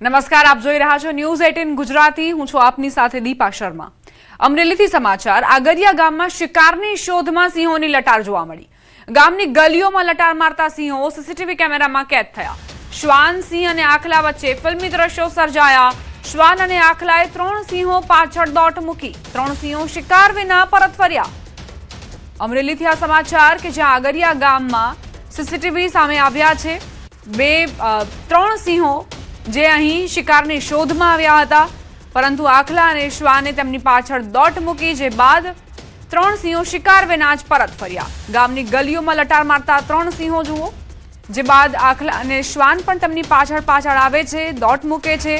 નમસ્કાર, આપ જોઈ રહ્યા છો ન્યૂઝ 18 ગુજરાતી. હું છું આપની સાથે દીપા શર્મા. અમરેલીથી સમાચાર. આગરિયા ગામમાં શિકારની શોધમાં સિંહોની લટાર જોવા મળી. ગામની ગલીઓમાં લટાર મારતા સિંહો સીસીટીવી કેમેરામાં કેદ થયા. શ્વાન, સિંહ અને આખલા વચ્ચે ફિલ્મી દ્રશ્યો સર્જાયા. શ્વાન અને આખલાએ 3 સિંહો પાછળ દોટ મૂકી. 3 સિંહો શિકાર વિના પરત ફર્યા. અમરેલીથી આ સમાચાર કે જ્યાં આગરિયા ગામમાં સીસીટીવી સામે આવ્યા છે. 3 સિંહો જે અહીં શિકારની શોધમાં આવ્યા હતા, પરંતુ આખલા અને શ્વાને તેમની પાછળ દોટ મૂકી, જે બાદ 3 સિંહો શિકાર વિના જ પરત ફર્યા. ગામની ગલીઓમાં લટાર મારતા 3 સિંહો જુઓ, જે બાદ આખલા અને શ્વાન પણ તેમની પાછળ આવે છે, દોટ મૂકે છે,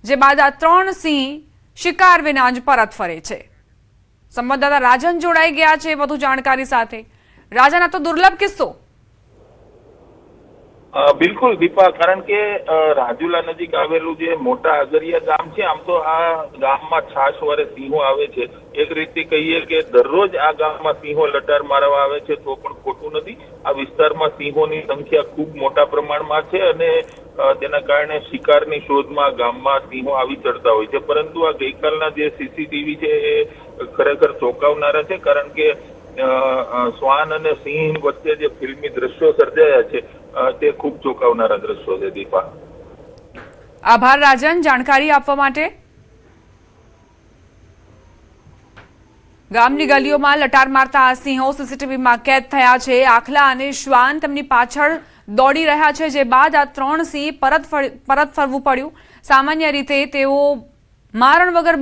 જે બાદ આ 3 સિંહ શિકાર વિના જ પરત ફરે છે. સંવાદદાતા રાજન જોડાઈ ગયા છે વધુ જાણકારી સાથે. રાજન, આ તો દુર્લભ કિસ્સો. બિલકુલ દીપા, કારણ કે રાજુલા નજીક આવેલું જે મોટા આગરિયા ગામ છે, આમ તો આ ગામમાં છાશવારે સિંહો આવે છે. એક રીતે કહીએ કે દરરોજ આ ગામમાં સિંહો લટાર મારવા આવે છે તો પણ ખોટું નથી. આ વિસ્તારમાં સિંહોની સંખ્યા ખૂબ મોટા પ્રમાણમાં છે અને તેના કારણે શિકારની શોધમાં ગામમાં સિંહો આવી ચડતા હોય છે. પરંતુ આ ગઈકાલના જે સીસીટીવી છે એ ખરેખર ચોંકાવનારા છે, કારણ કે શ્વાન અને સિંહ વચ્ચે જે ફિલ્મી દ્રશ્યો સર્જાયા છે તે ખૂબ ચોંકાવનારા દ્રશ્યો છે. દીપા, આભાર રાજન જાણકારી આપવા માટે. ગામની ગલીઓમાં લટાર મારતા આ સિંહો સીસીટીવીમાં કેદ થયા છે. આખલા અને શ્વાન તેમની પાછળ દોડી રહ્યા છે, જે બાદ આ 3 સિંહ પરત ફરવું પડ્યું. સામાન્ય રીતે તેઓ મારણ વગર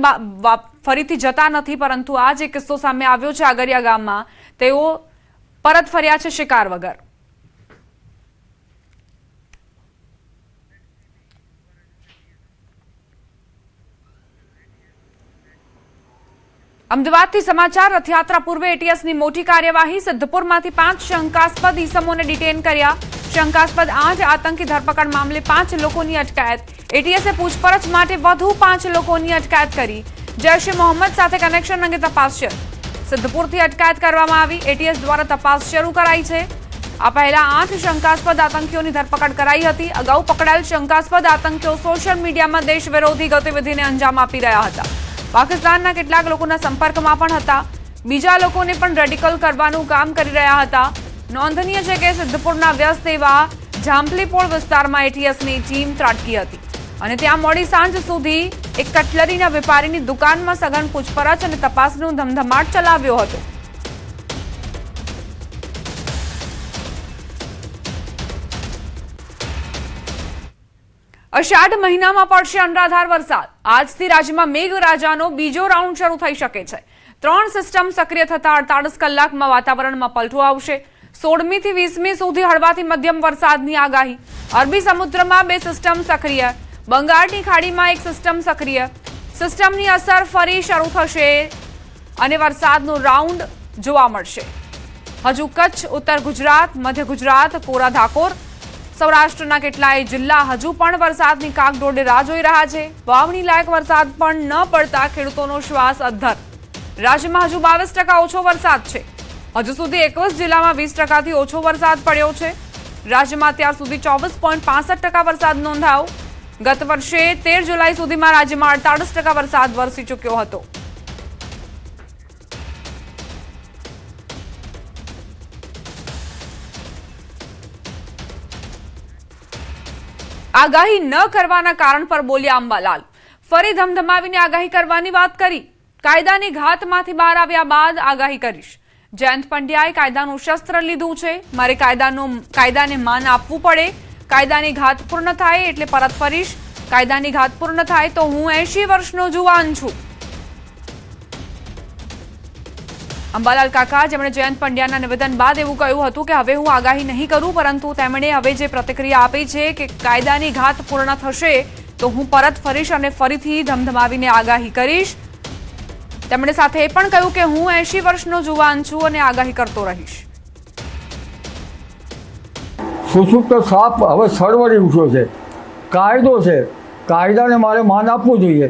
ફરીથી જતા નથી, પરંતુ આ જે કિસ્સો સામે આવ્યો છે આગરિયા ગામમાં, તેઓ પરત ફર્યા છે શિકાર વગર. અમદાવાદથી સમાચાર. રથયાત્રા પૂર્વે એટીએસની મોટી કાર્યવાહી. સિદ્ધપુરમાંથી 5 શંકાસ્પદ ઈસમોને ડિટેન કર્યા. શંકાસ્પદ 8 આતંકી ધરપકડ મામલે 5 લોકોની અટકાયત. એટીએસે પૂછપરછ માટે વધુ 5 લોકોની અટકાયત કરી. જૈશ એ મોહમ્મદ સાથે કનેક્શન અંગે તપાસ શરૂ. સિદ્ધપુરથી અટકાયત કરવામાં આવી. એટીએસ દ્વારા તપાસ શરૂ કરાઈ છે. આ પહેલા 8 શંકાસ્પદ આતંકીઓની ધરપકડ કરાઈ હતી. અગાઉ પકડાયેલ શંકાસ્પદ આતંકીઓ સોશિયલ મીડિયામાં દેશ વિરોધી ગતિવિધિને અંજામ આપી રહ્યા હતા. પાકિસ્તાનના કેટલાક લોકોના સંપર્કમાં પણ હતા. બીજા લોકોને પણ રેડિકલ કરવાનું કામ કરી રહ્યા હતા. નોંધનીય છે કે સિદ્ધપુરના વ્યસ્ત એવા જાંપલીપોળ વિસ્તારમાં એટીએસની ટીમ ત્રાટકી હતી અને ત્યાં મોડી સાંજ સુધી એક કટલરીના વેપારીની દુકાનમાં સઘન પૂછપરછ અને તપાસનો ધમધમાટ ચલાવ્યો હતો. અષાઢ મહિનામાં પડશે અનરાધાર વરસાદ. આજથી રાજ્યમાં મેઘરાજાનો બીજો રાઉન્ડ શરૂ થઈ શકે છે. 3 સિસ્ટમ સક્રિય થતા 48 કલાકમાં વાતાવરણમાં પલટો આવશે. 16મી થી 20મી સુધી હળવાથી મધ્યમ વરસાદની આગાહી. અરબી સમુદ્રમાં 2 સિસ્ટમ સક્રિય. બંગાળની ખાડીમાં 1 સિસ્ટમ સક્રિય. સિસ્ટમની અસર ફરી શરૂ થશે અને વરસાદનો રાઉન્ડ જોવા મળશે. હજુ કચ્છ, ઉત્તર ગુજરાત, મધ્ય ગુજરાત, કોરા ધાકોર, સૌરાષ્ટ્રના કેટલાય જિલ્લા હજુ પણ વરસાદની કાગડોળે રાહ જોઈ રહ્યા છે. વાવણી લાયક વરસાદ પણ ન પડતા ખેડૂતોનો શ્વાસ અદ્ધર. રાજ્યમાં હજુ 22% ઓછો વરસાદ છે. હજુ સુધી 21 જિલ્લામાં 20%થી ઓછો વરસાદ પડ્યો છે. રાજ્યમાં અત્યાર સુધી 24.65% વરસાદ નોંધાયો. ગત વર્ષે 13 જુલાઈ સુધીમાં રાજ્યમાં 48% વરસાદ વરસી ચૂક્યો હતો. આગાહી ન કરવાના કારણ પર બોલ્યા અંબાલાલ. ફરી ધમધમાવીને આગાહી કરવાની વાત કરી. કાયદાની ઘાતમાંથી બહાર આવ્યા બાદ આગાહી કરીશ. જયંત પંડ્યાએ કાયદાનું શસ્ત્ર લીધું છે. મારે કાયદાને માન આપવું પડે. કાયદાની ઘાત પૂર્ણ થાય એટલે પરત ફરીશ. કાયદાની ઘાત પૂર્ણ થાય તો હું 80 વર્ષનો જુવાન છું. અંબાલાલ કાકા, જેમણે જયંત પંડ્યાના નિવેદન બાદ એવું કહ્યું હતું કે હવે હું આગાહી નહીં કરું, પરંતુ તેમણે હવે જે પ્રતિક્રિયા આપી છે કે કાયદાની ઘાત પૂર્ણ થશે તો હું પરત ફરીશ અને ફરીથી ધમધમાવીને આગાહી કરીશ. તેમણે સાથે એ પણ કહ્યું કે હું 80 વર્ષનો જુવાન છું અને આગાહી કરતો રહીશ. સુસુપ્ત સાપ હવે સળવળી ઉઠ્યો છે. કાયદો છે, કાયદાને મારે માન આપવું જોઈએ.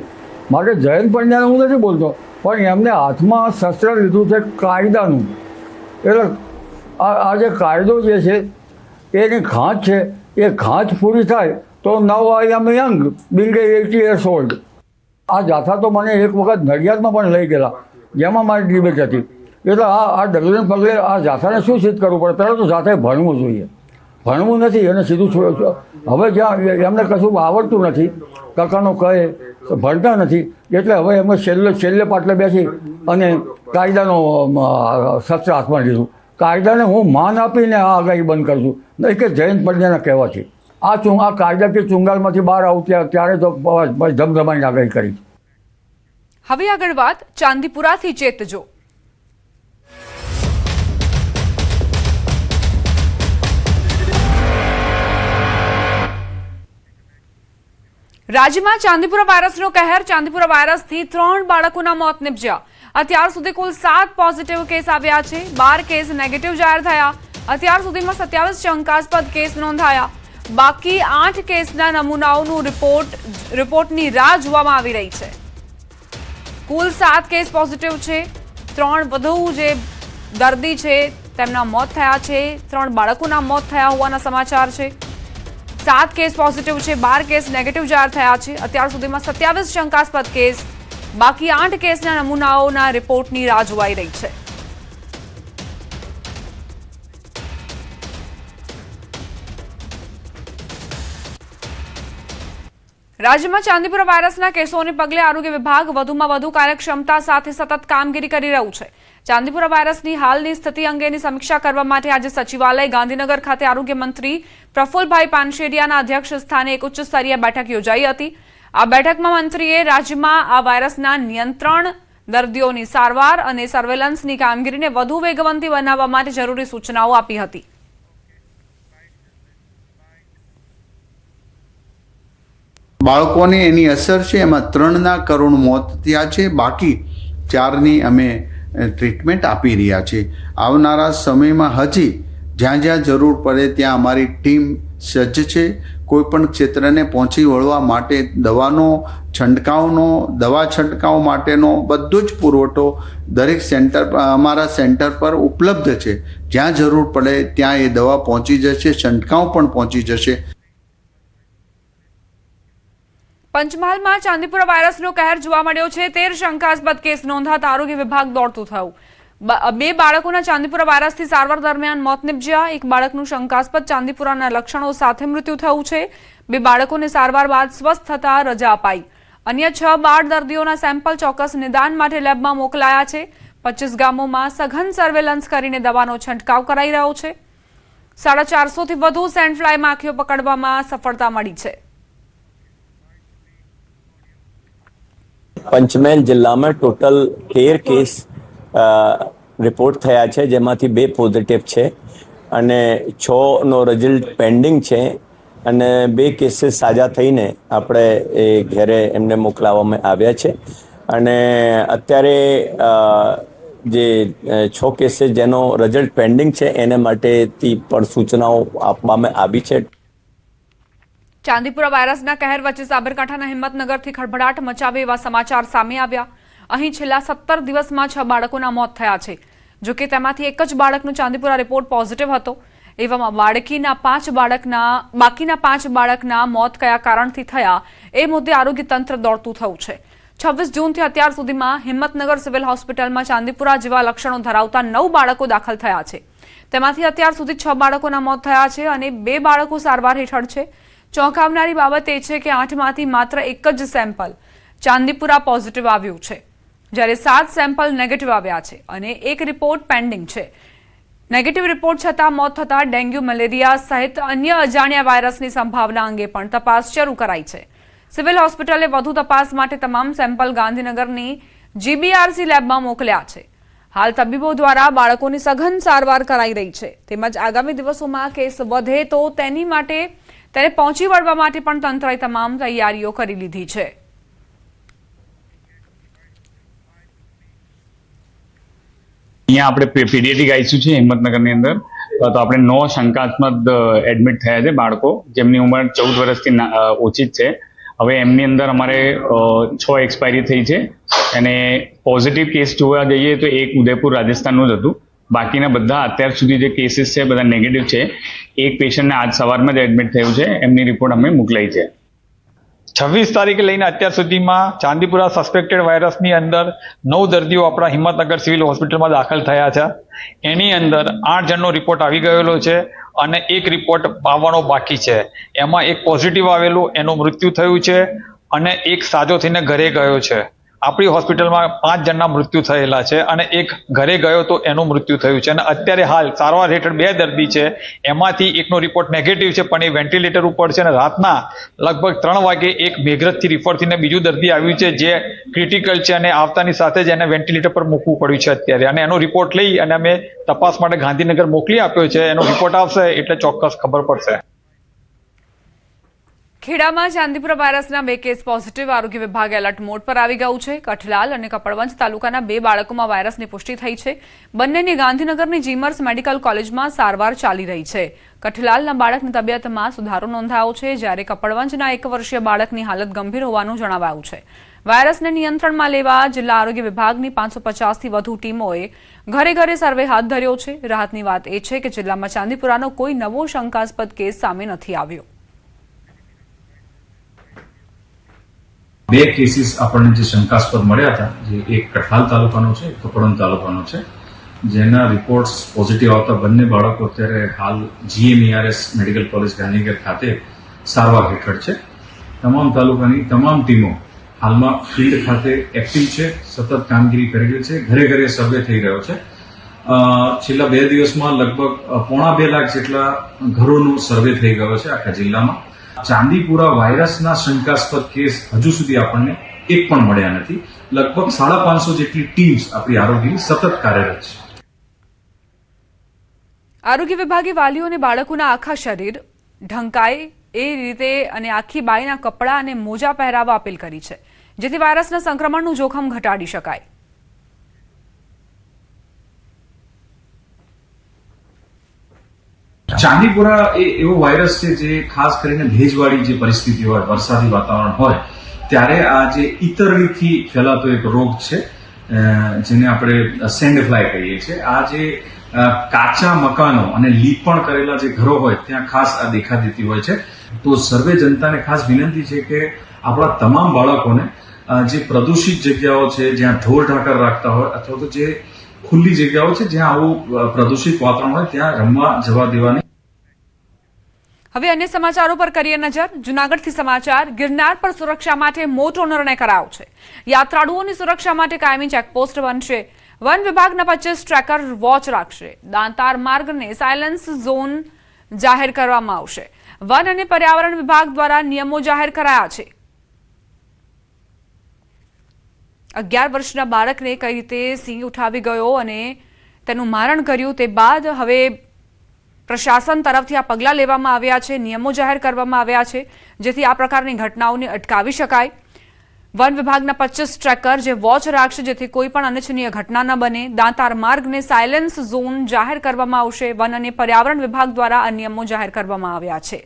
માટે જયંત પંડ્યાને હું નથી બોલતો, પણ એમને હાથમાં શસ્ત્ર લીધું છે કાયદાનું. એટલે આ જે કાયદો જે છે એની ઘાત છે, એ ઘાત પૂરી થાય તો નાઉ આઈ એમ યંગ બિંગ 80 years old. આ જાથા તો મને એક વખત નડિયાદમાં પણ લઈ ગયેલા, જેમાં મારી ડિબેટ હતી. એટલે આ ડગલે પગલે આ જાથાને શું સિદ્ધ કરવું પડે? પહેલાં તો જાથાએ ભણવું જોઈએ. ભણવું નથી અને સીધું હવે જ્યાં એમને કશું આવડતું નથી, કાકાનો કહે ભણતા નથી, એટલે હવે એમને છેલ્લે પાટલે બેસી અને કાયદાનો શસ્ત્ર હાથમાં લીધું. કાયદાને હું માન આપીને આ આગાહી બંધ કરું છું, નહીં કે જયંત પંડ્યાના કહેવાથી. આ કાયદાકીય ચુંગાલમાંથી બહાર આવું ત્યારે તો ધમધમાની આગાહી કરી. હવે આગળ વાત ચાંદીપુરાથી ચેતજો. રાજ્યમાં ચાંદીપુરા વાયરસનો કહેર. ચાંદીપુરા વાયરસથી 3 બાળકોના મોત નિપજ્યા. અત્યાર સુધી કુલ 7 પોઝિટિવ કેસ આવ્યા છે. 12 કેસ નેગેટિવ જાહેર થયા. અત્યાર સુધીમાં 27 શંકાસ્પદ કેસ નોંધાયા. બાકી 8 કેસના નમૂનાઓનું રિપોર્ટની રાહ જોવામાં આવી રહી છે. કુલ 7 કેસ પોઝિટિવ છે. 3 વધુ જે દર્દી છે તેમના મોત થયા છે. 3 બાળકોના મોત થયા હોવાના સમાચાર છે. 7 કેસ પોઝિટિવ છે, 12 કેસ નેગેટિવ જાહેર થયા છે. અત્યાર સુધીમાં 27 શંકાસ્પદ કેસ, બાકી 8 કેસના નમૂનાઓના રિપોર્ટની રાહ જોવાઈ રહી છે. રાજ્યમાં ચાંદીપુરા વાયરસના કેસોને પગલે આરોગ્ય વિભાગ વધુમાં વધુ કાર્યક્ષમતા સાથે સતત કામગીરી કરી રહ્યું છે. ચાંદીપુરા વાયરસની હાલની સ્થિતિ અંગેની સમીક્ષા કરવા માટે આજે સચિવાલય ગાંધીનગર ખાતે આરોગ્ય મંત્રી પ્રફુલભાઈ પાનશેરિયાના અધ્યક્ષ સ્થાને એક ઉચ્ચ સ્તરીય બેઠક યોજાઈ હતી. આ બેઠકમાં મંત્રીએ રાજ્યમાં આ વાયરસના નિયંત્રણ, દર્દીઓની સારવાર અને સર્વેલન્સની કામગીરીને વધુ વેગવંતી બનાવવા માટે જરૂરી સૂચનાઓ આપી હતી. બાળકોને એની અસર છે, એમાં 3ના કરુણ મોત થયા છે, બાકી 4ની અમે ટ્રીટમેન્ટ આપી રહ્યા છે. આવનારા સમયમાં હજી જ્યાં જ્યાં જરૂર પડે ત્યાં અમારી ટીમ સજ્જ છે. કોઈ પણ ક્ષેત્રને પહોંચી વળવા માટે દવા છંટકાવ માટેનો બધો જ પુરવઠો દરેક અમારા સેન્ટર પર ઉપલબ્ધ છે. જ્યાં જરૂર પડે ત્યાં એ દવા પહોંચી જશે, છંટકાવ પણ પહોંચી જશે. પંચમહાલમાં ચાંદીપુરા વાયરસનો કહેર જોવા મળ્યો છે. 13 શંકાસ્પદ કેસ નોંધાતા આરોગ્ય વિભાગ દોડતું થયું. 2 બાળકોના ચાંદીપુરા વાયરસથી સારવાર દરમિયાન મોત નિપજ્યા. 1 બાળકનું શંકાસ્પદ ચાંદીપુરાના લક્ષણો સાથે મૃત્યુ થયું છે. 2 બાળકોને સારવાર બાદ સ્વસ્થ થતા રજા અપાઈ. અન્ય 6 બાળ દર્દીઓના સેમ્પલ ચોક્કસ નિદાન માટે લેબમાં મોકલાયા છે. 25 ગામોમાં સઘન સર્વેલન્સ કરીને દવાનો છંટકાવ કરાઈ રહ્યો છે. 450 થી વધુ સેન્ડ ફ્લાય માખીઓ પકડવામાં સફળતા મળી છે. પંચમહાલ જિલ્લામાં ટોટલ 13 કેસ રિપોર્ટ થયા છે, જેમાંથી 2 પોઝિટિવ છે અને 6નો રિઝલ્ટ પેન્ડિંગ છે અને 2 કેસીસ સાજા થઈને આપણે એ ઘરે એમને મોકલાવવામાં આવ્યા છે. અને અત્યારે જે 6 કેસીસ જેનો રિઝલ્ટ પેન્ડિંગ છે એને માટેથી પણ સૂચનાઓ આપવામાં આવી છે. ચાંદીપુરા વાયરસના કહેર વચ્ચે સાબરકાંઠાના હિંમતનગરથી ખળભળાટ મચાવે એવા સમાચાર સામે આવ્યા. અહીં છેલ્લા 17 દિવસમાં 6 બાળકોના મોત થયા છે. જોકે તેમાંથી એક જ બાળકનો ચાંદીપુરા રિપોર્ટ પોઝિટિવ હતો. એવામાં બાકીના 5 બાળકના મોત કયા કારણથી થયા એ મુદ્દે આરોગ્ય તંત્ર દોડતું થયું છે. 26 જૂનથી અત્યાર સુધીમાં હિંમતનગર સિવિલ હોસ્પિટલમાં ચાંદીપુરા જેવા લક્ષણો ધરાવતા 9 બાળકો દાખલ થયા છે. તેમાંથી અત્યાર સુધી 6 બાળકોના મોત થયા છે અને 2 બાળકો સારવાર હેઠળ છે. ચોંકાવનારી બાબત એ છે કે 8માંથી માત્ર એક જ સેમ્પલ ચાંદીપુરા પોઝિટિવ આવ્યું છે, જ્યારે 7 સેમ્પલ નેગેટિવ આવ્યા છે અને 1 રિપોર્ટ પેન્ડિંગ છે. નેગેટિવ રિપોર્ટ છતાં મોત થતા ડેન્ગ્યુ, મલેરિયા સહિત અન્ય અજાણ્યા વાયરસની સંભાવના અંગે પણ તપાસ શરૂ કરાઈ છે. સિવિલ હોસ્પિટલે વધુ તપાસ માટે તમામ સેમ્પલ ગાંધીનગરની GBRC લેબમાં મોકલ્યા છે. હાલ તબીબો દ્વારા બાળકોની સઘન સારવાર કરાઈ રહી છે. તેમજ આગામી દિવસોમાં કેસ વધે તો તેને પહોંચી વળવા માટે પણ તંત્રએ તમામ તૈયારીઓ કરી લીધી છે. અહીંયા આપણે પીડિયાટ્રિક આઈસીયુ છે હિંમતનગરની અંદર, તો આપણે 9 શંકાસ્પદ એડમિટ થયા છે બાળકો, જેમની ઉંમર 14 વર્ષથી ઓછી જ છે. હવે એમની અંદર અમારે 6 એક્સપાયરી થઈ છે અને પોઝિટિવ કેસ જોવા જઈએ તો એક ઉદયપુર રાજસ્થાનનું જ હતું બાકીના બધા અત્યાર સુધી જે કેસીસ છે બધા નેગેટિવ છે. એક પેશન્ટને આજ સવારમાં જ એડમિટ થયું છે, એમની રિપોર્ટ અમે મોકલાઈ છે. 26 તારીખે લઈને અત્યાર સુધીમાં ચાંદીપુરા સસ્પેક્ટેડ વાયરસની અંદર 9 દર્દીઓ આપણા હિંમતનગર સિવિલ હોસ્પિટલમાં દાખલ થયા છે. એની અંદર 8 જણનો રિપોર્ટ આવી ગયેલો છે અને એક રિપોર્ટ આવવાનો બાકી છે. એમાં એક પોઝિટિવ આવેલું, એનું મૃત્યુ થયું છે અને એક સાજો થઈને ઘરે ગયો છે. આપણી હોસ્પિટલમાં 5 જણના મૃત્યુ થયેલા છે અને એક ઘરે ગયો તો એનું મૃત્યુ થયું છે. અને અત્યારે હાલ સારવાર હેઠળ 2 દર્દી છે, એમાંથી એકનો રિપોર્ટ નેગેટિવ છે પણ એ વેન્ટિલેટર ઉપર છે. અને રાતના લગભગ 3 વાગે એક મેઘરજથી રિફર થઈને બીજું દર્દી આવ્યું છે જે ક્રિટિકલ છે અને આવતાની સાથે જ એને વેન્ટિલેટર પર મૂકવું પડ્યું છે અત્યારે. અને એનો રિપોર્ટ લઈ અને અમે તપાસ માટે ગાંધીનગર મોકલી આપ્યો છે. એનો રિપોર્ટ આવશે એટલે ચોક્કસ ખબર પડશે. ખેડામાં ચાંદીપુરા વાયરસના 2 કેસ પોઝિટિવ. આરોગ્ય વિભાગે એલર્ટ મોડ પર આવી ગયું છે. કઠલાલ અને કપડવંજ તાલુકાના 2 બાળકોમાં વાયરસની પુષ્ટિ થઈ છે. બંનેની ગાંધીનગરની જીમર્સ મેડિકલ કોલેજમાં સારવાર ચાલી રહી છે. કઠલાલના બાળકની તબિયતમાં સુધારો નોંધાયો છે, જ્યારે કપડવંજના 1 વર્ષીય બાળકની હાલત ગંભીર હોવાનું જણાવાયું છે. વાયરસને નિયંત્રણમાં લેવા જિલ્લા આરોગ્ય વિભાગની 550થી વધુ ટીમોએ ઘરે ઘરે સર્વે હાથ ધર્યો છે. રાહતની વાત એ છે કે જિલ્લામાં ચાંદીપુરાનો કોઈ નવો શંકાસ્પદ કેસ સામે નથી આવ્યો. 2 કેસીસ આપણને જે શંકાસ્પદ મળ્યા હતા, જે એક કઠલાલ તાલુકાનો છે, એક કપડવંજ તાલુકાનો છે, જેના રિપોર્ટ્સ પોઝિટિવ આવતા બંને બાળકો અત્યારે હાલ GMERS મેડિકલ કોલેજ ગાંધીનગર ખાતે સારવાર હેઠળ છે. તમામ તાલુકાની તમામ ટીમો હાલમાં ફિલ્ડ ખાતે એક્ટિવ છે, સતત કામગીરી કરી રહી છે, ઘરે ઘરે સર્વે થઈ રહ્યો છે. છેલ્લા 2 દિવસમાં લગભગ 2.5 લાખ જેટલા ઘરોનો સર્વે થઈ ગયો છે આખા જિલ્લામાં. ચાંદીપુરા વાયરસના શંકાસ્પદ કેસ હજુ સુધી આપણને એક પણ મળ્યા નથી. લગભગ 550 જેટલી ટીમ્સ આપણી આરોગ્યની સતત કાર્યરત છે. આરોગ્ય વિભાગે વાલીઓને બાળકોના આખા શરીર ઢંકાય એ રીતે અને આખી બાઈના કપડાં અને મોજા પહેરાવવા અપીલ કરી છે, જેથી વાયરસના સંક્રમણનું જોખમ ઘટાડી શકાય. ચાંદીપુરા એ એવો વાયરસ છે જે ખાસ કરીને ભેજવાળી જે પરિસ્થિતિ હોય, વરસાદી વાતાવરણ હોય, ત્યારે આ જે ઇતરડીથી ફેલાતો એક રોગ છે, જેને આપણે સેન્ડ ફ્લાય કહીએ છીએ. આ જે કાચા મકાનો અને લીપણ કરેલા જે ઘરો હોય ત્યાં ખાસ આ દેખા દેતી હોય છે. તો સર્વે જનતાને ખાસ વિનંતી છે કે આપણા તમામ બાળકોને જે પ્રદૂષિત જગ્યાઓ છે, જ્યાં ઢોર ઢાંકર રાખતા હોય અથવા તો જે ખુલ્લી જગ્યાઓ છે જ્યાં આવું પ્રદૂષિત વાતાવરણ હોય ત્યાં રમવા જવા દેવાની. હવે અન્ય સમાચારો પર કરીએ નજર. જૂનાગઢથી સમાચાર. ગિરનાર પર સુરક્ષા માટે મોટો નિર્ણય કરાયો છે. યાત્રાળુઓની સુરક્ષા માટે કાયમી ચેકપોસ્ટ બનશે. વન વિભાગના 25 ટ્રેકર વોચ રાખશે. દાંતાર માર્ગને સાયલન્સ ઝોન જાહેર કરવામાં આવશે. વન અને પર્યાવરણ વિભાગ દ્વારા નિયમો જાહેર કરાયા છે. 11 વર્ષના બાળકને કઈ રીતે સિંહ ઉઠાવી ગયો અને તેનું મારણ કર્યું તે બાદ હવે પ્રશાસન તરફથી આ પગલાં લેવામાં આવ્યા છે, નિયમો જાહેર કરવામાં આવ્યા છે, જેથી આ પ્રકારની ઘટનાઓને અટકાવી શકાય. વન વિભાગના 25 ટ્રેકર જે વોચ રાખશે, જેથી કોઈ પણ અનિચ્છનીય ઘટના ન બને. દાંતાર માર્ગને સાયલેન્સ ઝોન જાહેર કરવામાં આવશે. વન અને પર્યાવરણ વિભાગ દ્વારા આ નિયમો જાહેર કરવામાં આવ્યા છે.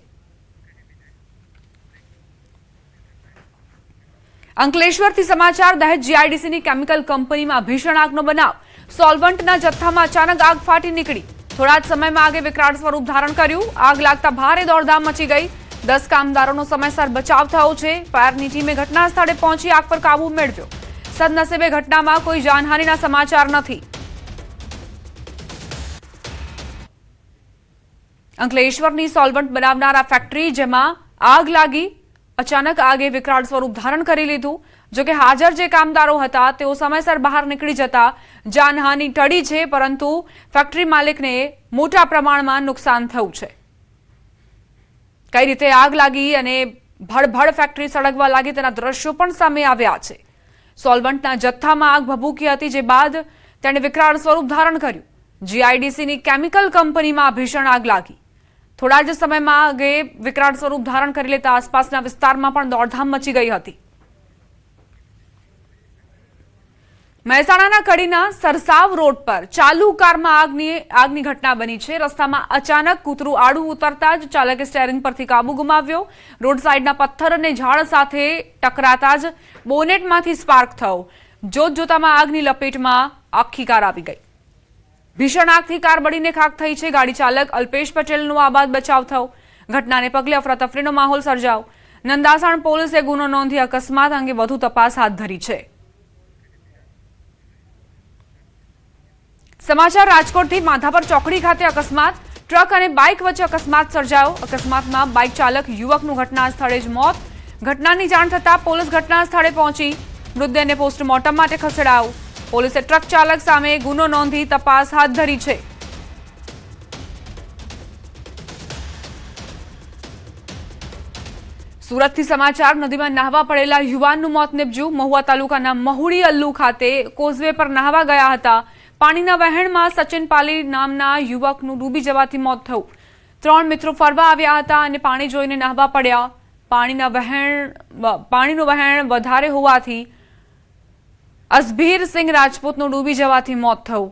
અંકલેશ્વરથી સમાચાર. દહેજ GIDCની કેમિકલ કંપનીમાં ભીષણ આગનો બનાવ. સોલ્વન્ટના જથ્થામાં અચાનક આગ ફાટી નીકળી. થોડા જ સમયમાં આગે વિકરાળ સ્વરૂપ ધારણ કર્યું. આગ લાગતા ભારે દોડધામ મચી ગઈ. 10 કામદારોનો સમયસર બચાવ થયો છે. ફાયરની ટીમે ઘટના સ્થળે પહોંચી આગ પર કાબુ મેળવ્યો. સદનસીબે ઘટનામાં કોઈ જાનહાનિના સમાચાર નથી. અંકલેશ્વરની સોલ્વન્ટ બનાવનારા ફેક્ટરી જેમાં આગ લાગી. અચાનક આગે વિકરાળ સ્વરૂપ ધારણ કરી લીધું. જોકે હાજર જે કામદારો હતા તેઓ સમયસર બહાર નીકળી જતા જાનહાનિ ટળી છે, પરંતુ ફેક્ટરી માલિકને મોટા પ્રમાણમાં નુકસાન થયું છે. કઈ રીતે આગ લાગી અને ભડભડ ફેક્ટરી સળગવા લાગી તેના દ્રશ્યો પણ સામે આવ્યા છે. સોલ્વન્ટના જથ્થામાં આગ ભભૂકી હતી, જે બાદ તેણે વિકરાળ સ્વરૂપ ધારણ કર્યું. GIDCની કેમિકલ કંપનીમાં ભીષણ આગ લાગી. થોડા જ સમયમાં આગે વિકરાળ સ્વરૂપ ધારણ કરી લેતા આસપાસના વિસ્તારમાં પણ દોડધામ મચી ગઈ હતી. મહેસાણાના કડીના સરસાવ રોડ પર ચાલુ કારમાં આગની ઘટના બની છે. રસ્તામાં અચાનક કૂતરું આડું ઉતરતા જ ચાલકે સ્ટેરિંગ પરથી કાબુ ગુમાવ્યો. રોડ સાઈડના પથ્થર અને ઝાડ સાથે ટકરાતા જ બોનેટમાંથી સ્પાર્ક થયો. જોતજોતામાં આગની લપેટમાં આખી કાર આવી ગઈ. ભીષણ આગથી કાર બળીને ખાખ થઈ છે. ગાડી ચાલક અલ્પેશ પટેલનો આબાદ બચાવ થયો. ઘટનાને પગલે અફરાતફરીનો માહોલ સર્જાયો. નંદાસણ પોલીસે ગુનો નોંધી અકસ્માત અંગે વધુ તપાસ હાથ ધરી છે. સમાચાર રાજકોટથી. માધાપર ચોકડી ખાતે અકસ્માત. ટ્રક અને બાઇક વચ્ચે અકસ્માત સર્જાયો. અકસ્માતમાં બાઇક ચાલક યુવકનું ઘટના સ્થળે જ મોત. ઘટનાની જાણ થતાં પોલીસ ઘટના સ્થળે પહોંચી મૃતદેહને પોસ્ટમોર્ટમ માટે ખસેડાયો. પોલીસે ટ્રક ચાલક સામે ગુનો નોંધી તપાસ હાથ ધરી છે. સુરતથી સમાચાર. નદીમાં નહાવા પડેલા યુવાનનું મોત નીપજ્યું. મહુવા તાલુકાના મહુડી અલ્લુ ખાતે કોઝવે પર નહાવા ગયા હતા. પાણીના વહેણમાં સચિન પાલી નામના યુવકનું ડૂબી જવાથી મોત થયું. 3 મિત્રો ફરવા આવ્યા હતા અને પાણી જોઈને નહાવા પડ્યા. પાણીનું વહેણ વધારે હોવાથી અઝભીરસિંહ રાજપૂતનું ડૂબી જવાથી મોત થયું,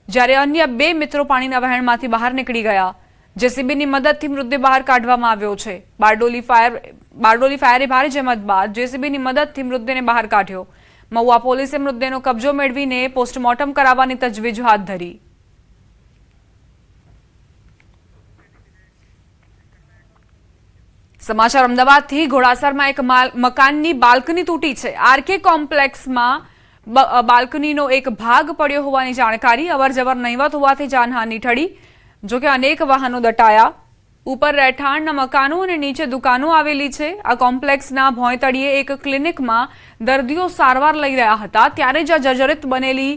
જ્યારે અન્ય 2 મિત્રો પાણીના વહેણમાંથી બહાર નીકળી ગયા. જેસીબીની મદદથી મૃતદેહ બહાર કાઢવામાં આવ્યો છે. બારડોલી ફાયરે ભારે જહેમત બાદ જેસીબીની મદદથી મૃતદેહને બહાર કાઢ્યો. મહુવા પોલીસે મૃતદેહનો કબજો મેળવીને પોસ્ટમોર્ટમ કરાવવાની તજવીજ હાથ ધરી. સમાચાર અમદાવાદથી. ઘોડાસરમાં એક મકાનની બાલ્કની તૂટી છે. આરકે કોમ્પ્લેક્સમાં બાલ્કનીનો એક ભાગ પડ્યો હોવાની જાણકારી. અવરજવર નહીવત હોવાથી જાનહાનિ ટળી. જોકે અનેક વાહનો દટાયા. ઉપર રહેઠાણના મકાનો અને નીચે દુકાનો આવેલી છે. આ કોમ્પ્લેક્સના ભોંયતળિયે એક ક્લિનિકમાં દર્દીઓ સારવાર લઈ રહ્યા હતા, ત્યારે જ જર્જરિત બનેલી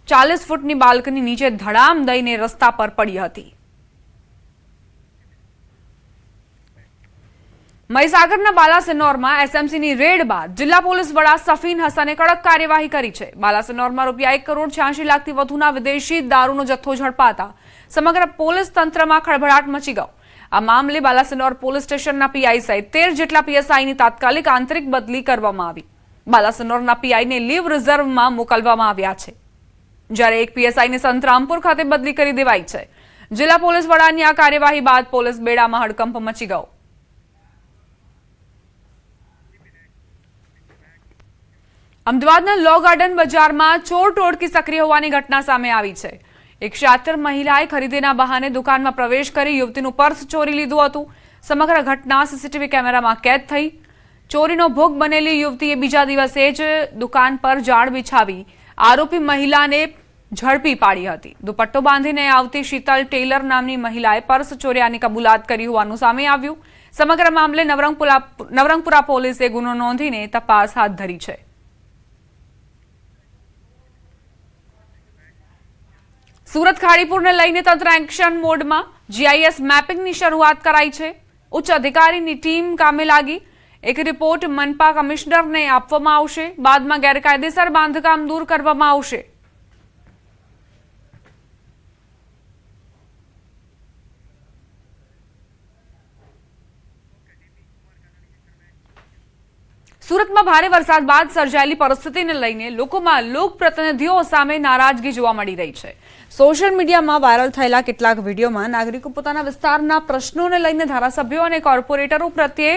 40 ફૂટની બાલ્કની નીચે ધડામ દઈને રસ્તા પર પડી હતી. મહીસાગરના બાલાસિનોરમાં એસએમસીની રેડ બાદ જિલ્લા પોલીસ વડા સફીન હસને કડક કાર્યવાહી કરી છે. બાલાસિનોરમાં રૂપિયા 1,86,00,000થી વધુના વિદેશી દારૂનો જથ્થો ઝડપાતા સમગ્ર પોલીસ તંત્રમાં ખળભળાટ મચી ગયો. આ મામલે બાલાસિનોર પોલીસ સ્ટેશનના પીઆઈ સહિત 13 જેટલા પીએસઆઈની તાત્કાલિક આંતરિક બદલી કરવામાં આવી. બાલાસિનોરના પીઆઈને લીવ રિઝર્વમાં મોકલવામાં આવ્યા છે, જ્યારે એક પીએસઆઈને સંતરામપુર ખાતે બદલી કરી દેવાઈ છે. જિલ્લા પોલીસ વડાની આ કાર્યવાહી બાદ પોલીસ બેડામાં હડકંપ મચી ગયો. અમદાવાદના લો ગાર્ડન બજારમાં ચોર ટોળકી સક્રિય હોવાની ઘટના સામે આવી છે. એક 76 મહિલાએ ખરીદીના બહાને દુકાનમાં પ્રવેશ કરી યુવતીનું પર્સ ચોરી લીધું હતું. સમગ્ર ઘટના સીસીટીવી કેમેરામાં કેદ થઈ. ચોરીનો ભોગ બનેલી યુવતીએ બીજા દિવસે જ દુકાન પર જાળ બિછાવી આરોપી મહિલાને ઝડપી પાડી હતી. દુપટ્ટો બાંધીને આવતી શીતલ ટેલર નામની મહિલાએ પર્સ ચોર્યાની કબૂલાત કરી હોવાનું સામે આવ્યું. સમગ્ર મામલે નવરંગપુરા પોલીસે ગુનો નોંધીને તપાસ હાથ ધરી છે. સુરત ખાડીપુરને લઈને તંત્ર એક્શન મોડમાં. જીઆઈએસ મેપિંગની શરૂઆત કરાઈ છે. ઉચ્ચ અધિકારીની ટીમ કામે લાગી. એક રિપોર્ટ મનપા કમિશનરને આપવામાં આવશે. બાદમાં ગેરકાયદેસર બાંધકામ દૂર કરવામાં આવશે. સુરતમાં ભારે વરસાદ બાદ સર્જાયેલી પરિસ્થિતિને લઈને લોકોમાં લોકપ્રતિનિધિઓ સામે નારાજગી જોવા મળી રહી છે. સોશિયલ મીડિયામાં વાયરલ થયેલા કેટલાક વિડીયોમાં નાગરિકો પોતાના વિસ્તારના પ્રશ્નોને લઈને ધારાસભ્યો અને કોર્પોરેટરો પ્રત્યે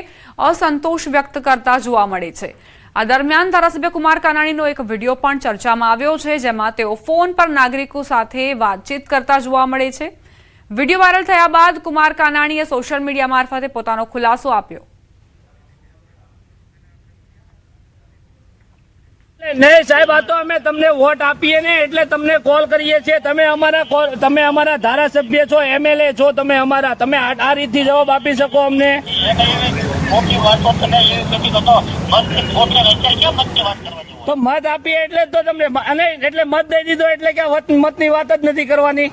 અસંતોષ વ્યક્ત કરતા જોવા મળે છે. આ દરમિયાન ધારાસભ્ય કુમાર કાનાણીનો એક વિડીયો પણ ચર્ચામાં આવ્યો છે, જેમાં તેઓ ફોન પર નાગરિકો સાથે વાતચીત કરતા જોવા મળે છે. વિડીયો વાયરલ થયા બાદ કુમાર કાનાણીએ સોશિયલ મીડિયા મારફતે પોતાનો ખુલાસો આપ્યો. નહીં સાહેબ, આ તો અમે તમને વોટ આપીએ ને એટલે તમને કોલ કરીએ છીએ. તમે અમારા ધારાસભ્ય છો, એમએલએ છો, તમે આ રીતથી જવાબ આપી શકો અમને? તો મત આપીએ એટલે તો તમને એટલે મત દઈ દીધો એટલે કે મતની વાત જ નથી કરવાની.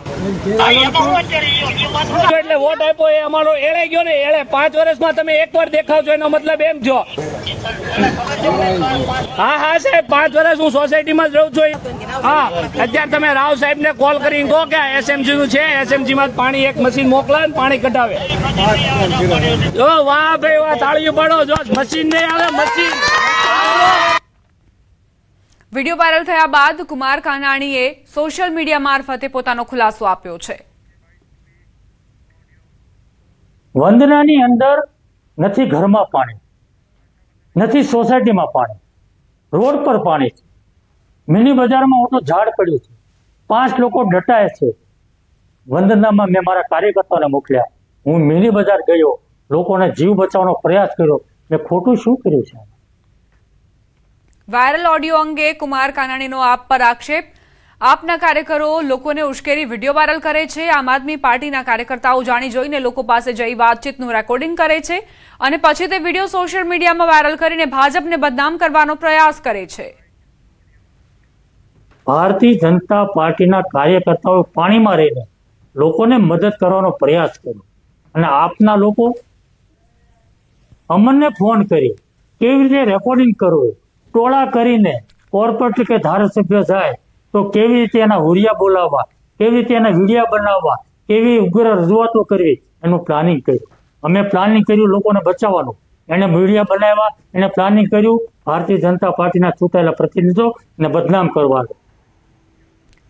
એટલે વોટ આપ્યો એ અમારો એળે ગયો ને, એળે 5 વર્ષમાં તમે એકવાર દેખાવ છો, એનો મતલબ એમ છો. હા સાહેબ, 5 વર્ષ હું સોસાયટીમાં જ રહું છું. હા, અત્યારે તમે રાવ સાહેબ ને કોલ કરીને કહો કે એસએમસી નું છે, એસએમસી માં પાણી એક મશીન મોકલાવે ને પાણી કઢાવે. જો વાહ ભાઈ વાહ, તાળીઓ પાડો. જો મશીન નહીં આવે, મશીન. વિડીયો વાયરલ થયા બાદ કુમાર કાનાણીએ સોશિયલ મીડિયા મારફતે પોતાનો ખુલાસો આપ્યો છે. વંદનાની અંદર નથી ઘરમાં પાણી, નથી સોસાયટીમાં પાણી, રોડ પર પાણી છે, મિની બજારમાં મોટું ઝાડ પડ્યું છે, 5 લોકો ડટાય છે. વંદનામાં મેં મારા કાર્યકર્તાઓને મોકલ્યા. હું મિની બજાર ગયો, લોકોને જીવ બચાવવાનો પ્રયાસ કર્યો. મેં ખોટું શું કર્યું છે? વાયરલ ઓડિયો અંગે કુમાર કાનાણીનો આપ પર આક્ષેપ. આપના કાર્યકરો લોકોને ઉશ્કેરી વિડીયો વાયરલ કરે છે. આમ આદમી પાર્ટીના કાર્યકર્તાઓ જાણી જોઈને લોકો પાસે જઈ વાતચીતનું રેકોર્ડિંગ કરે છે અને પછી તે વિડીયો સોશિયલ મીડિયામાં વાયરલ કરીને ભાજપને બદનામ કરવાનો પ્રયાસ કરે છે. ભારતીય જનતા પાર્ટીના કાર્યકર્તાઓ પાણીમાં રહીને લોકોને મદદ કરવાનો પ્રયાસ કર્યો અને આપના લોકો અમને ફોન કરી કેવી રીતે રેકોર્ડિંગ કરવું, ટોળા કરીને કોર્પોરેટર કે ધારાસભ્ય જાય તો કેવી રીતે એના હુરિયા બોલાવવા, કેવી રીતે એના વિડીયા બનાવવા, કેવી ઉગ્ર રજૂઆતો કરવી, એનું પ્લાનિંગ કર્યું. અમે પ્લાનિંગ કર્યું લોકોને બચાવવાનું. એને વિડીયા બનાવ્યા, એને પ્લાનિંગ કર્યું ભારતીય જનતા પાર્ટીના ચૂંટાયેલા પ્રતિનિધિઓ ને બદનામ કરવાનું.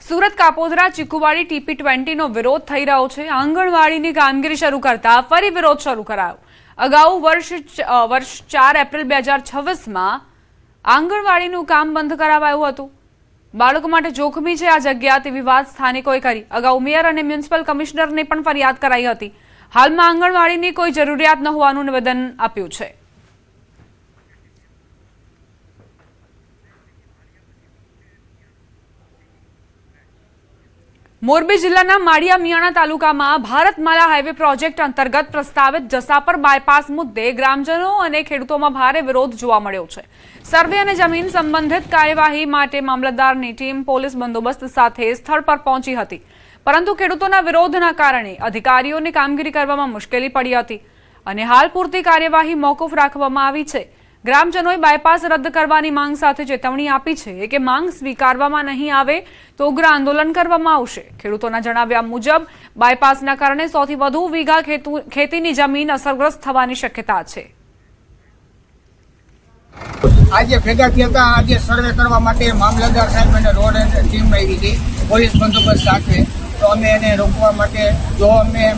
સુરત કાપોદ્રા ચીકુવાડી TP20 નો વિરોધ થઈ રહ્યો છે. આંગણવાડીની કામગીરી શરૂ કરતા ફરી વિરોધ શરૂ કરાયો. અગાઉ વર્ષ 4 એપ્રિલ 2026માં આંગણવાડીનું કામ બંધ કરાવાયું હતું. બાળકો માટે જોખમી છે આ જગ્યા તેવી વાત સ્થાનિકોએ કરી. અગાઉ મેયર અને મ્યુનિસિપલ કમિશનરને પણ ફરિયાદ કરાઈ હતી. હાલમાં આંગણવાડીની કોઈ જરૂરિયાત ન હોવાનું નિવેદન આપ્યું છે. મોરબી જિલ્લાના માળિયા મિયાણા તાલુકામાં ભારતમાલા હાઈવે પ્રોજેક્ટ અંતર્ગત પ્રસ્તાવિત જસાપર બાયપાસ મુદ્દે ગ્રામજનો અને ખેડૂતોમાં ભારે વિરોધ જોવા મળ્યો છે. સર્વે અને જમીન સંબંધિત કાર્યવાહી માટે મામલતદારની ટીમ પોલીસ બંદોબસ્ત સાથે સ્થળ પર પહોંચી હતી, પરંતુ ખેડૂતોના વિરોધના કારણે અધિકારીઓને કામગીરી કરવામાં મુશ્કેલી પડી હતી અને હાલ પૂરતી કાર્યવાહી મોકૂફ રાખવામાં આવી છે. ગ્રામજનોએ બાયપાસ રદ કરવાની માંગ સાથે ચેતવણી આપી છે કે માંગ સ્વીકારવામાં નહીં આવે તો ઉગ્ર આંદોલન કરવામાં આવશે. ખેડૂતોના જણાવ્યા મુજબ બાયપાસના કારણે 100 થી વધુ વીઘા ખેતીની જમીન અસરગ્રસ્ત થવાની શક્યતા છે. આજે ભેગા થયા હતા. આજે સર્વે કરવા માટે મામલતદાર સાહેબ અને રોડ ટીમ આવી હતી પોલીસ બંદોબસ્ત સાથે. તો અમે એને રોકવા માટે જો અમે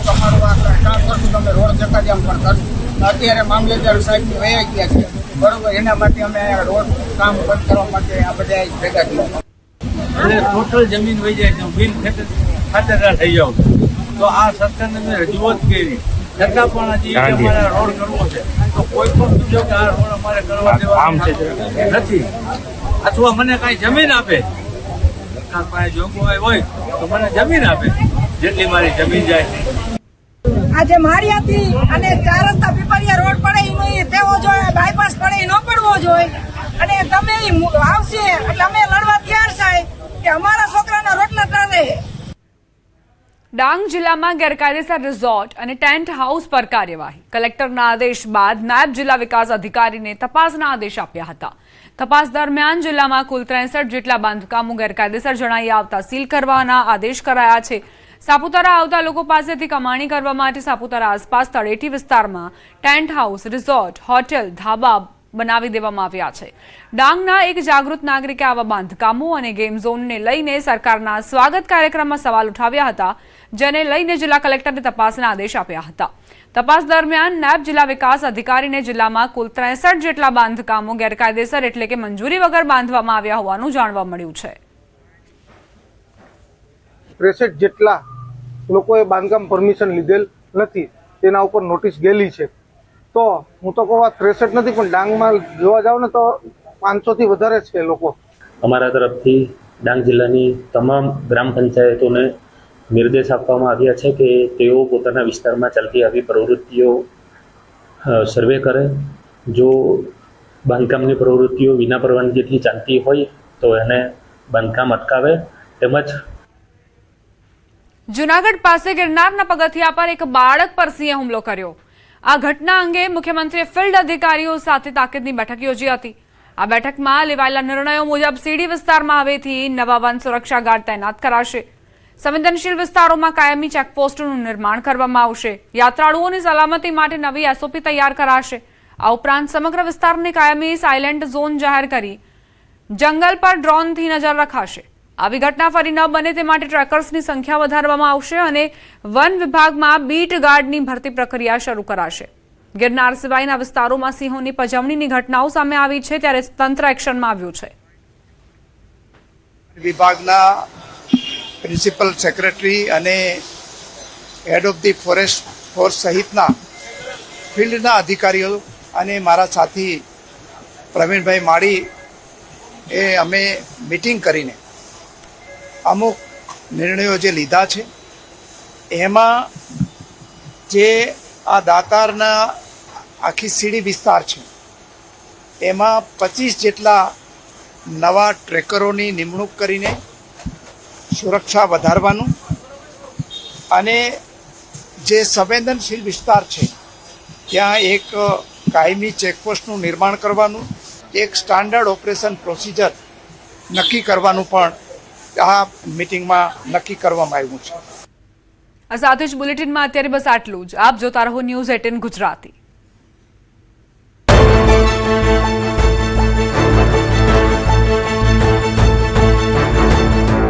તમારું આ કામ કરશું તો અમે રોડ ચકાજામ પણ કરશું. અત્યારે મામલતદાર સાહેબ વયા ગયા છે, બરોબર. એના માટે અમે રોડ કામ બંધ કરવા માટે આ બધા ભેગા થયા. એટલે ટોટલ જમીન વહી જાય છે, બિન ખાતેદાર થઈ જાવ તો આ સરકારને મેં રજૂઆત કરી, છતાં પણ હજી અમારે રોડ કરવો છે તો કોઈ પણ પૂછ્યો કે આ રોડ અમારે કરવા દેવા નથી, અથવા મને કાંઈ જમીન આપે, સરકાર પાસે જોગવાઈ હોય તો મને જમીન આપે જેટલી મારી જમીન જાય. આજે માળિયાથી અને 4 રસ્તા પીપળિયા રોડ પડે એનો તેવો જોઈએ, બાયપાસ પડે એ ન પડવો જોઈએ. અને તમે આવશે એટલે અમે લડવા તૈયાર છે કે અમારા છોકરાના રોટલા ન રહે. ડાંગ જિલ્લામાં ગેરકાયદેસર રિઝોર્ટ અને ટેન્ટ હાઉસ પર કાર્યવાહી. કલેક્ટરના આદેશ બાદ નાયબ જિલ્લા વિકાસ અધિકારીને તપાસના આદેશ આપ્યા હતા. તપાસ દરમિયાન જિલ્લામાં કુલ 63 જેટલા બાંધકામો ગેરકાયદેસર જણાઈ આવતા સીલ કરવાના આદેશ કરાયા છે. સાપુતારા આવતા લોકો પાસેથી કમાણી કરવા માટે સાપુતારા આસપાસ તળેટી વિસ્તારમાં ટેન્ટ હાઉસ, રિઝોર્ટ, હોટેલ, ધાબા બનાવી દેવામાં આવ્યા છે. ડાંગના એક જાગૃત નાગરિકે આવા બાંધકામો અને ગેમ ઝોનને લઈને સરકારના સ્વાગત કાર્યક્રમમાં સવાલ ઉઠાવ્યા હતા, જેને લઈને જિલ્લા કલેક્ટરે તપાસના આદેશ આપ્યા હતા. તપાસ દરમિયાન નાયબ જિલ્લા વિકાસ અધિકારીને જિલ્લામાં કુલ 63 જેટલા બાંધકામો ગેરકાયદેસર એટલે કે મંજૂરી વગર બાંધવામાં આવ્યા હોવાનું જાણવા મળ્યું છે. 63 જેટલા લોકોએ બાંધકામ પરમિશન લીધેલ નથી, તેના ઉપર નોટિસ ગયેલી છે. તો હું તો કહું 63 નથી, પણ ડાંગમાં જોવા જાવ ને તો 500 થી વધારે છે લોકો. અમારા તરફથી ડાંગ જિલ્લાની તમામ ગ્રામ પંચાયતોને નિર્દેશ આપવામાં આવ્યા છે કે તેઓ પોતાના વિસ્તારમાં ચાલતી આવી પ્રવૃત્તિઓ સર્વે કરે. જો બાંધકામની પ્રવૃત્તિઓ વિના પરવાનગીથી ચાલતી હોય તો એને બાંધકામ અટકાવે. તેમજ જૂનાગઢ પાસે ગિરનારના પગથિયા પર એક બાળક પર સિંહે હુમલો કર્યો. આ ઘટના અંગે મુખ્યમંત્રીએ ફિલ્ડ અધિકારીઓ સાથે તાકીદની બેઠક યોજી હતી. આ બેઠકમાં લેવાયેલા નિર્ણયો મુજબ સીડી વિસ્તારમાં હવેથી નવા વન સુરક્ષા ગાર્ડ તૈનાત કરાશે. સંવેદનશીલ વિસ્તારોમાં કાયમી ચેકપોસ્ટનું નિર્માણ કરવામાં આવશે. યાત્રાળુઓની સલામતી માટે નવી SOP તૈયાર કરાશે. આ ઉપરાંત સમગ્ર વિસ્તારને કાયમી સાયલેન્ટ ઝોન જાહેર કરી જંગલ પર ડ્રોનથી નજર રખાશે. આવી ઘટના ફરી ન બને તે માટે ટ્રેકર્સની સંખ્યા વધારવામાં આવશે અને વન વિભાગમાં બીટ ગાર્ડની ભરતી પ્રક્રિયા શરૂ કરાશે. ગિરનાર સિવાયના વિસ્તારોમાં સિંહોની પજવણીની ઘટનાઓ સામે આવી છે, ત્યારે તંત્ર એક્શનમાં આવ્યું છે. વિભાગના પ્રિન્સિપલ સેક્રેટરી અને head of the forest force સહિતના ફિલ્ડના અધિકારીઓ અને મારા સાથી પ્રવીણભાઈ માળી એ અમે મિટિંગ કરીને અમુક નિર્ણયો જે લીધા છે એમાં જે આ દાતારના આખી સીડી વિસ્તાર છે એમાં 25 જેટલા નવા ટ્રેકરોની નિમણૂક કરીને સુરક્ષા વધારવાનું અને જે સંવેદનશીલ વિસ્તાર છે ત્યાં એક કાયમી ચેકપોસ્ટનું નિર્માણ કરવાનું, એક સ્ટાન્ડર્ડ ઓપરેશન પ્રોસિજર નક્કી કરવાનું પણ આ મિટિંગમાં નક્કી કરવામાં આવ્યું છે. આ સાથે જ બુલેટિનમાં અત્યારે બસ આટલું જ. આપ જોતા રહો ન્યૂઝ 18 ગુજરાતી.